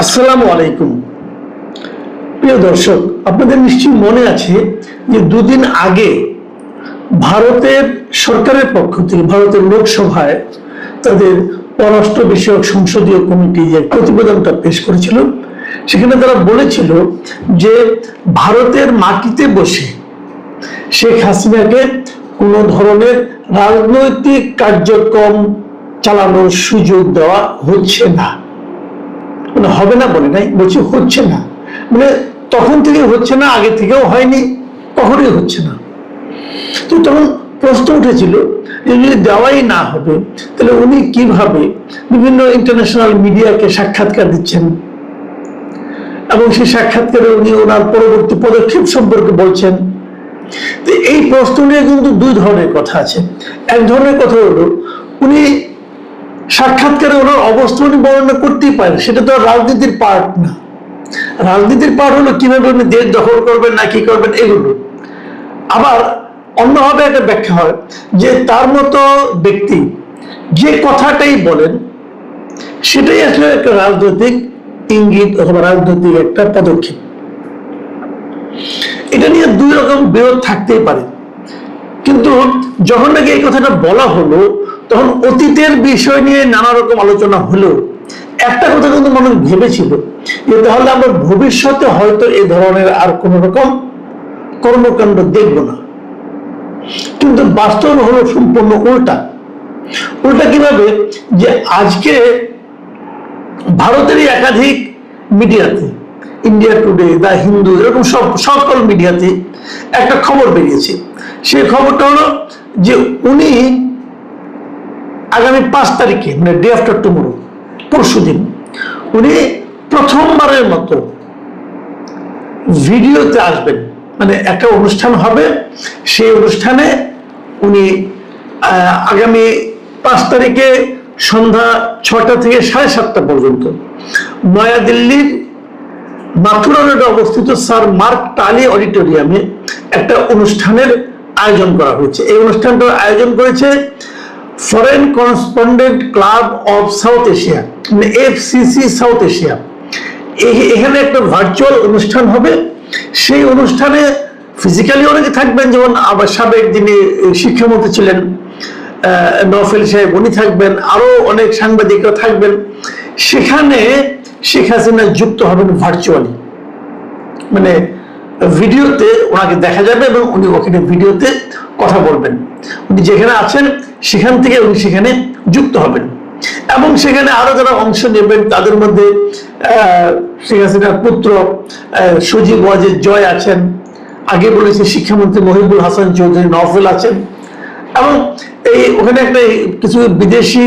আসসালামু আলাইকুম। প্রিয় দর্শক, আপনাদের নিশ্চয়ই মনে আছে যে দুদিন আগে ভারতের সরকারের পক্ষ থেকে ভারতের লোকসভায় তাদের পররাষ্ট্র বিষয়ক সংসদীয় কমিটি যে প্রতিবেদনটা পেশ করেছিল, সেখানে তারা বলেছিল যে ভারতের মাটিতে বসে শেখ হাসিনাকে কোনো ধরনের রাজনৈতিক কার্যক্রম চালানোর সুযোগ দেওয়া হচ্ছে না। মানে হবে না বলে নাই, বলছে হচ্ছে না, মানে তখন থেকে হচ্ছে না, আগে থেকেও হয়নি, কখনোই হচ্ছে না। তো তখন প্রশ্ন উঠেছিল যে যদি দেওয়াই না হবে তাহলে উনি কিভাবে বিভিন্ন ইন্টারন্যাশনাল মিডিয়াকে সাক্ষাৎকার দিচ্ছেন এবং সেই সাক্ষাৎকারে উনি ওনার পরবর্তী পদক্ষেপ সম্পর্কে বলছেন। তো এই প্রশ্ন নিয়ে কিন্তু দুই ধরনের কথা আছে। এক ধরনের কথা হলো উনি সাক্ষাৎকারে ওনার অবস্থা উনি বর্ণনা করতেই পারেন, সেটা তো রাজনীতির পার্ট না। রাজনীতির পার্ট হলো কিভাবে উনি দেশ দখল করবেন না কি করবেন এগুলো। আবার অন্যভাবে একটা ব্যাখ্যা হয় যে তার মতো ব্যক্তি যে কথাটাই বলেন সেটাই আসলে একটা রাজনৈতিক ইঙ্গিত অথবা রাজনৈতিক একটা পদক্ষেপ। এটা নিয়ে দুই রকম বিরোধ থাকতেই পারে, কিন্তু যখন নাকি এই কথাটা বলা হলো তখন অতীতের বিষয় নিয়ে নানা রকম আলোচনা হলো। একটা কথা কিন্তু মানুষ ভেবেছিল যে তাহলে আমরা ভবিষ্যতে হয়তো এই ধরনের আর কোন রকম কর্মকাণ্ড দেখব না, কিন্তু বাস্তব হলো সম্পূর্ণ উল্টা। উল্টা কিভাবে? যে আজকে ভারতেরই একাধিক মিডিয়াতে, ইন্ডিয়া টুডে, দা হিন্দু, এরকম সকল মিডিয়াতে একটা খবর বেরিয়েছে। সেই খবরটা হলো যে উনি আগামী 5 তারিখে, মানে ডে আফটার টুমরো, পরশুদিন, উনি প্রথমবারের মতো ভিডিওতে আসবেন। মানে একটা অনুষ্ঠান হবে, সেই অনুষ্ঠানে উনি আগামী 5 তারিখে সন্ধ্যা 6টা থেকে 7:30 পর্যন্ত নয়াদিল্লির মাথুরা রোডে অবস্থিত স্যার মার্ক টালি অডিটোরিয়ামে একটা অনুষ্ঠানের আয়োজন করা হয়েছে। এই অনুষ্ঠানটার আয়োজন করেছে foreign correspondent club of south Asia, মানে FCC সাউথ এশিয়া। এখানে একটা ভার্চুয়াল অনুষ্ঠান হবে। সেই অনুষ্ঠানে ফিজিক্যালি অনেকে থাকবেন, যেমন আবার সাবেক যিনি শিক্ষামন্ত্রী ছিলেন নওফেল সাহেব, উনি থাকবেন, আরো অনেক সাংবাদিকরা থাকবেন। সেখানে শেখ হাসিনা যুক্ত হবেন ভার্চুয়ালি, মানে ভিডিওতে ওনাকে দেখা যাবে এবং উনি ওখানে ভিডিওতে কথা বলবেন। উনি যেখানে আছেন সেখান থেকে উনি সেখানে যুক্ত হবেন এবং সেখানে আরো যারা অংশ নেবেন তাদের মধ্যে শেখ হাসিনার পুত্র সজীব ওয়াজেদ জয় আছেন, আগে বলেছে শিক্ষামন্ত্রী মহিবুল হাসান চৌধুরী নওফেল আছেন, এবং এই ওখানে একটা কিছু বিদেশি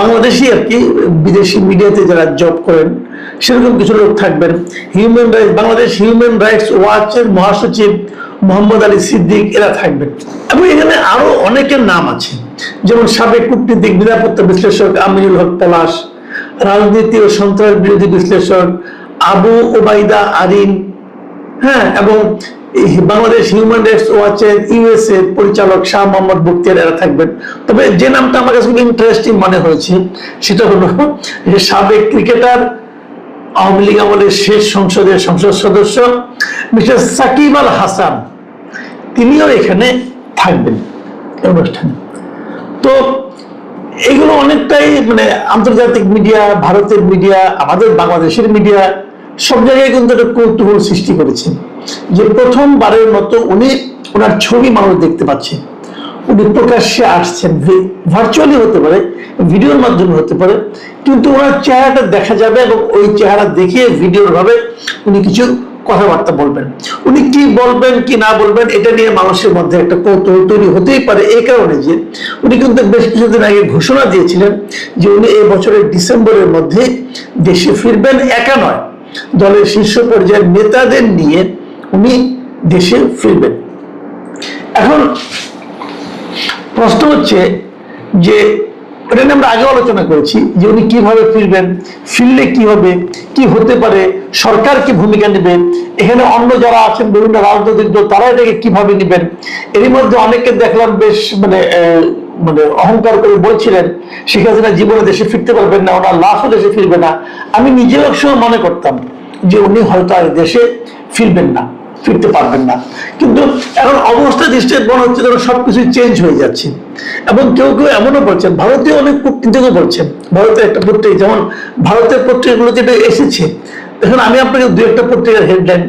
বাংলাদেশি আর কি বিদেশি মিডিয়াতে যারা জব করেন সেরকম কিছু লোক থাকবেন। বাংলাদেশ হিউম্যান রাইটস ওয়াচের মহাসচিব মোহাম্মদ আলী সিদ্দিক এরা থাকবেন। এবং এখানে আরো অনেকের নাম আছে, যেমন সাবেক কূটনীতিক নিরাপত্তা বিশ্লেষক আমিনুল হক পলাশ, রাজনীতি ও সন্ত্রাস বিরোধী বিশ্লেষক আবু ওবাইদা আরিন, হ্যাঁ, এবং বাংলাদেশ হিউম্যান রাইটস ওয়াচের USA পরিচালক শাহ মোহাম্মদ বখতিয়ার এরা থাকবেন। তবে যে নামটা আমার কাছে খুব ইন্টারেস্টিং মনে হয়েছে সেটা হলো সাবেক ক্রিকেটার, আওয়ামী লীগ আমলের শেষ সংসদের সংসদ সদস্য মিস্টার সাকিব আল হাসান, তিনিও এখানে থাকবেন অনুষ্ঠানে। তো এগুলো অনেকটাই মানে আন্তর্জাতিক মিডিয়া, ভারতের মিডিয়া, আমাদের বাংলাদেশের মিডিয়া সব জায়গায় কিন্তু একটা কৌতূহল সৃষ্টি করেছে যে প্রথমবারের মতো উনি ওনার ছবি মানুষ দেখতে পাচ্ছে, উনি প্রকাশ্যে আসছেন। ভার্চুয়ালি হতে পারে, ভিডিওর মাধ্যমে হতে পারে, কিন্তু ওনার চেহারাটা দেখা যাবে এবং ওই চেহারা দেখিয়ে ভিডিওর ভাবে উনি কিছু কথাবার্তা বলবেন। উনি কি বলবেন কি না বলবেন এটা নিয়ে মানুষের মধ্যে একটা কৌতূহল তৈরি হতেই পারে, এই কারণে যে উনি কিন্তু বেশ কিছুদিন আগে ঘোষণা দিয়েছিলেন যে উনি এই বছরের ডিসেম্বরের মধ্যে দেশে ফিরবেন। একা নয়, দলের শীর্ষ পর্যায়ের নেতাদের নিয়ে উনি দেশে ফিরবেন। এখন প্রশ্ন হচ্ছে যে এটা নিয়ে আমরা আগে আলোচনা করেছি যে উনি কিভাবে ফিরবেন, ফিরলে কি হবে, কি হতে পারে, সরকার কি ভূমিকা নেবে, এখানে অন্য যারা আছেন বিভিন্ন রাজনৈতিক দল তারা এটাকে কিভাবে নেবেন। এরই মধ্যে অনেকে দেখলাম বেশ মানে মানে অহংকার করে বলছিলেন শেখ হাসিনা জীবনে দেশে ফিরতে পারবেন না, ওনার লাশও দেশে ফিরবে না, আমি নিজেও একসময় মনে করতাম যে উনি হয়তো আর দেশে ফিরবেন না, ফিরতে পারবেন না। কিন্তু এখন অবস্থা দৃষ্টি মনে হচ্ছে যেন সবকিছু চেঞ্জ হয়ে যাচ্ছে। এবং কেউ কেউ এমনও বলছেন, ভারতীয় অনেক কূটনীতিকও বলছেন, ভারতের একটা পত্রিকা, যেমন ভারতের পত্রিকাগুলো যেটা এসেছে, দেখুন আমি আপনাকে দু একটা পত্রিকার হেডলাইন,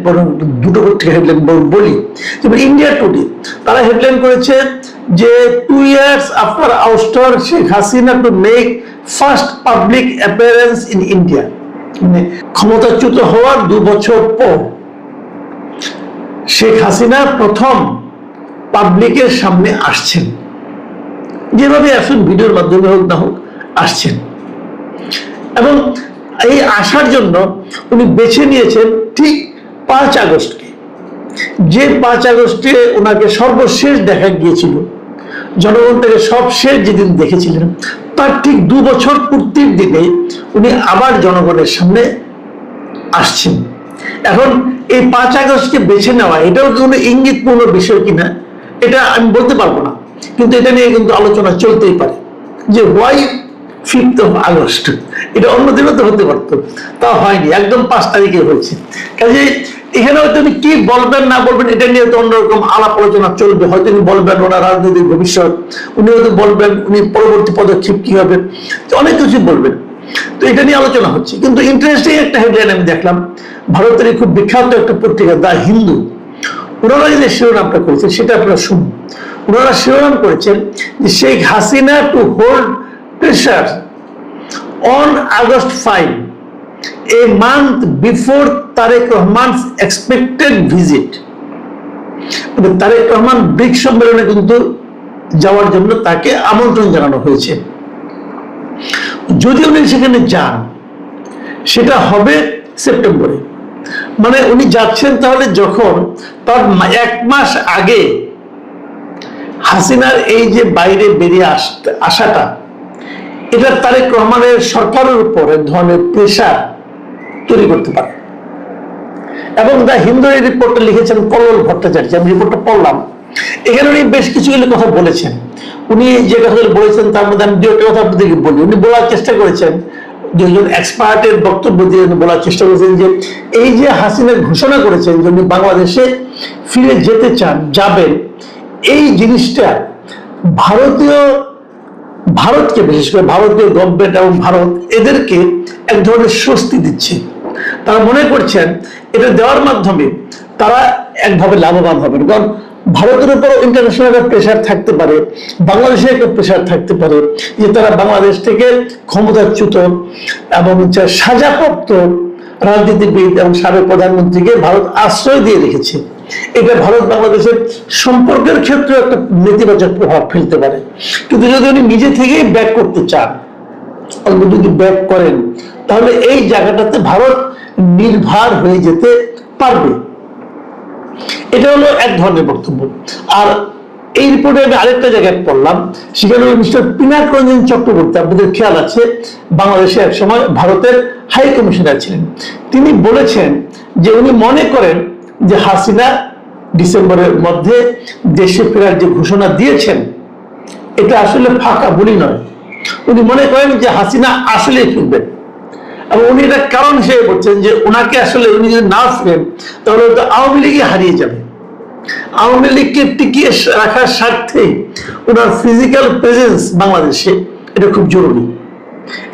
দুটো পত্রিকার হেডলাইন বলি। যেমন ইন্ডিয়া টুডে, তারা হেডলাইন করেছে যে 2 years after ouster Sheikh Hasina to make first public appearance in India, মানে ক্ষমতাচ্যুত হওয়ার 2 বছর পর শেখ হাসিনা প্রথম পাবলিকের সামনে আসছেন, যেভাবে আসুন ভিডিওর মাধ্যমে হোক না হোক আসছেন। এবং এই আসার জন্য উনি বেছে নিয়েছেন ঠিক 5 আগস্টকে, যে 5 আগস্টে ওনাকে সর্বশেষ দেখা গিয়েছিল, জনগণ থেকে সবশেষ যেদিন দেখেছিলেন, তার ঠিক 2 বছর পূর্তির দিনে উনি আবার জনগণের সামনে আসছেন। এখন এই 5 আগস্টকে বেছে নেওয়া, এটাও কোনো ইঙ্গিতপূর্ণ বিষয় কিনা এটা আমি বলতে পারবো না, কিন্তু এটা নিয়ে কিন্তু আলোচনা চলতেই পারে যে ওয়াই 5th of August, এটা অন্য দিনও তো হতে পারতো, তা হয়নি, একদম 5 তারিখে হয়েছে। কাজে এখানে হয়তো উনি কি বলবেন না বলবেন এটা নিয়ে তো অন্যরকম আলাপ আলোচনা চলবে। হয়তো উনি বলবেন ওনার রাজনৈতিক ভবিষ্যৎ, উনি হয়তো বলবেন উনি পরবর্তী পদক্ষেপ কি হবে, অনেক কিছু বলবেন। তো এটা নিয়ে আলোচনা হচ্ছে। কিন্তু ইন্টারেস্টিং একটা হেডলাইন আমি দেখলাম, ভারতের খুব বিখ্যাত একটা পত্রিকা দ্য হিন্দু, ওনারা যে শিরোনামটা করেছেন সেটা আপনারা শুনুন। ওনারা শিরোনাম করেছেন যে Sheikh Hasina to hold pressure on August 5, a month before Tareq Rahman's expected visit. Tareq Rahman BRICS সম্মেলনে কিন্তু যাওয়ার জন্য তাকে আমন্ত্রণ জানানো হয়েছে। যদি উনি সেখানে যান সেটা হবে সেপ্টেম্বরে, মানে উনি যাচ্ছেন তাহলে যখন তার 1 মাস আগে হাসিনার এই যে বাইরে বেরিয়ে আসাটা, এটা তারেক রহমানের সরকারের উপর এক ধরনের প্রেশার তৈরি করতে পারে। এবং দ্য হিন্দু এই রিপোর্টটা লিখেছেন কল্লোল ভট্টাচার্য, আমি রিপোর্টটা পড়লাম, এখানে উনি বেশ কিছুগুলো কথা বলেছেন। উনি যে কথাগুলো বলেছেন তার মধ্যে আমি 2টা কথা আপনাদেরকে বলি। উনি বলার চেষ্টা করেছেন, দুজন এক্সপার্টের বক্তব্য দিয়ে বলার চেষ্টা করেছেন যে এই যে হাসিনা ঘোষণা করেছেন যে উনি বাংলাদেশে ফিরে যেতে চান, যাবেন, এই জিনিসটা ভারতকে, বিশেষ করে ভারতীয় গভর্নমেন্ট এবং ভারত এদেরকে এক ধরনের স্বস্তি দিচ্ছে। তারা মনে করছেন এটা দেওয়ার মাধ্যমে তারা একভাবে লাভবান হবেন, কারণ ভারতের উপর ইন্টারন্যাশনাল প্রেশার থাকতে পারে, বাংলাদেশে একটা প্রেশার থাকতে পারে যে তারা বাংলাদেশ থেকে ক্ষমতাচ্যুত এবং সাজাপ্রাপ্ত রাজনীতিবিদ এবং সাবেক প্রধানমন্ত্রীকে ভারত আশ্রয় দিয়ে রেখেছে। এটা ভারত বাংলাদেশের সম্পর্কের ক্ষেত্রে একটা নেতিবাচক প্রভাব ফেলতে পারে। কিন্তু যদি উনি নিজে থেকেই ব্যাক করতে চান, যদি ব্যাক করেন, তাহলে এই জায়গাটাতে ভারত নির্ভর হয়ে যেতে পারবে। এটা হলো এক ধরনের বক্তব্য। আর এই রিপোর্টে আমি আরেকটা জায়গায় পড়লাম, সেখানে মিস্টার পিনাক রঞ্জন চক্রবর্তী, আপনাদের খেয়াল আছে বাংলাদেশে এক সময় ভারতের হাই কমিশনার ছিলেন, তিনি বলেছেন যে উনি মনে করেন যে হাসিনা ডিসেম্বরের মধ্যে দেশে ফেরার যে ঘোষণা দিয়েছেন এটা আসলে ফাঁকা বলি নয়। উনি মনে করেন যে হাসিনা আসলে ফিরবেন, এবং উনি এটা কারণ হিসেবে বলছেন যে ওনাকে আসলে উনি যদি না ফিরেন তাহলে তো আওয়ামী লীগই হারিয়ে যাবে। আওয়ামী লীগকে টিকিয়ে রাখার স্বার্থে ওনার ফিজিক্যাল প্রেজেন্স বাংলাদেশে এটা খুব জরুরি,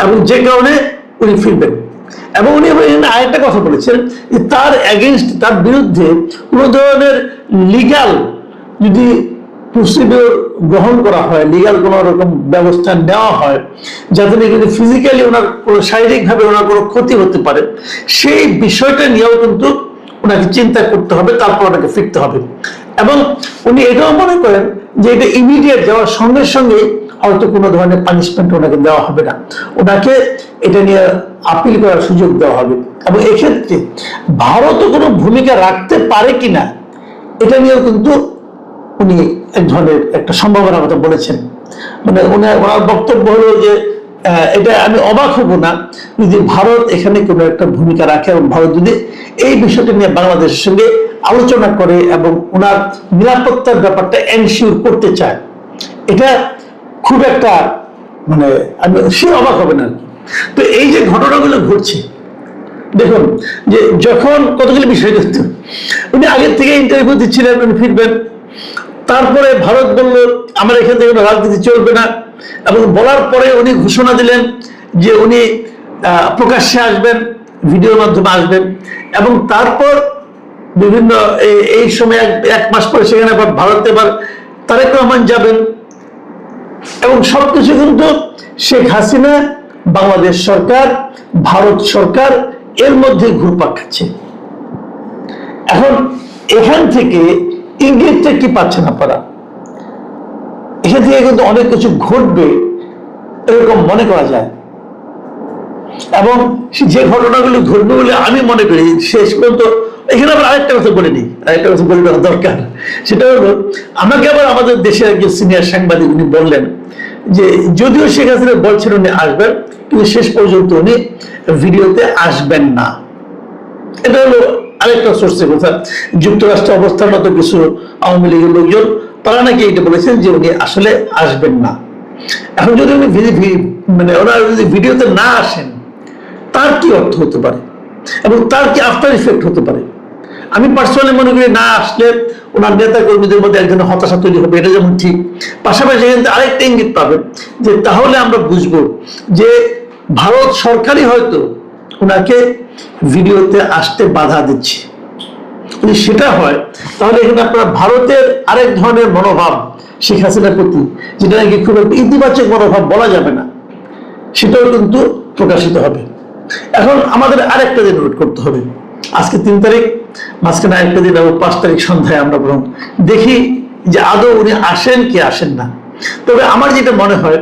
এবং যে কারণে উনি ফিরবেন। এবং উনি আরেকটা কথা বলেছেন যে তার এগেইনস্ট, তার বিরুদ্ধে কোনো ধরনের লিগাল যদি প্রসিডিওর গ্রহণ করা হয়, লিগাল কোনো রকম ব্যবস্থা নেওয়া হয় যাতে যদি ফিজিক্যালি ওনার কোনো শারীরিকভাবে ওনার কোনো ক্ষতি হতে পারে, সেই বিষয়টা নিয়েও কিন্তু ওনাকে চিন্তা করতে হবে, তারপর ওনাকে ফিরতে হবে। এবং উনি এটাও মনে করেন যে এটা ইমিডিয়েট যাওয়ার সঙ্গে সঙ্গে হয়তো কোনো ধরনের পানিশমেন্ট ওনাকে দেওয়া হবে না, ওনাকে এটা নিয়ে আপিল করার সুযোগ দেওয়া হবে। এবং এক্ষেত্রে ভারতও কোনো ভূমিকা রাখতে পারে কিনা এটা নিয়েও কিন্তু উনি এক ধরনের একটা সম্ভাবনার কথা বলেছেন। মানে ওনার বক্তব্য হলো যে এটা আমি অবাক হব না যদি ভারত এখানে কোনো একটা ভূমিকা রাখে, এবং ভারত যদি এই বিষয়টা নিয়ে বাংলাদেশের সঙ্গে আলোচনা করে এবং ওনার নিরাপত্তার ব্যাপারটা এনশিওর করতে চায়। এটা খুব একটা মানে সে অবাক হবে না আর কি। তো এই যে ঘটনাগুলো ঘটছে, দেখুন যে যখন কতগুলো বিষয় দেখত, উনি আগের থেকে ইন্টারভিউ দিচ্ছিলেন উনি ফিরবেন, তারপরে ভারত বলল আমার এখান থেকে রাজনীতি চলবে না, এবং বলার পরে উনি ঘোষণা দিলেন যে উনি প্রকাশ্যে আসবেন, ভিডিওর মাধ্যমে আসবেন, এবং তারপর বিভিন্ন এই সময় এক মাস পরে সেখানে আবার ভারতে আবার তারেক রহমান যাবেন, এবং সবকিছু কিন্তু শেখ হাসিনা, বাংলাদেশ সরকার, ভারত সরকার এর মধ্যে ঘুরপাক খাচ্ছে। এখন এখান থেকে ইঙ্গিতটা কি পাচ্ছেন আপনারা? এখান থেকে কিন্তু অনেক কিছু ঘটবে এরকম মনে করা যায়, এবং যে ঘটনাগুলো ঘটবে বলে আমি মনে করি শেষ পর্যন্ত। এখানে আবার আরেকটা কথা বলে নিই, আরেকটা কথা বলে নেওয়া দরকার। সেটা হলো, আমাকে আবার আমাদের দেশের একজন সিনিয়র সাংবাদিক উনি বললেন যে যদিও শেখ হাসিনা বলছেন উনি আসবেন, কিন্তু শেষ পর্যন্ত উনি ভিডিওতে আসবেন না। এটা হলো আরেকটা সোর্সের কথা। যুক্তরাষ্ট্র অবস্থান মতো কিছু আওয়ামী লীগের লোকজন তারা নাকি এটা বলেছেন যে উনি আসলে আসবেন না। এখন যদি উনি মানে ওনারা যদি ভিডিওতে না আসেন, তার কি অর্থ হতে পারে এবং তার কি আফটার ইফেক্ট হতে পারে? আমি পার্সোনালি মনে করি না আসলে ওনার নেতা কর্মীদের মধ্যে একজন হতাশা তৈরি হবে, এটা যেমন ঠিক, পাশাপাশি কিন্তু আরেকটা ইঙ্গিত পাবেন যে তাহলে আমরা বুঝবো যে ভারত সরকারই হয়তো ওনাকে ভিডিওতে আসতে বাধা দিচ্ছে। যদি সেটা হয় তাহলে এখানে আপনারা ভারতের আরেক ধরনের মনোভাব শেখ হাসিনার প্রতি, যেটা নাকি খুব একটা ইতিবাচক মনোভাব বলা যাবে না, সেটাও কিন্তু প্রকাশিত হবে। এখন আমাদের আরেকটা দিন ওয়েট করতে হবে। আজকে 3 তারিখ, মাঝখানে আরেকটা দিন, 5 তারিখ সন্ধ্যায় আমরা বরং দেখি যে আদৌ উনি আসেন কি আসেন না। তবে আমার যেটা মনে হয়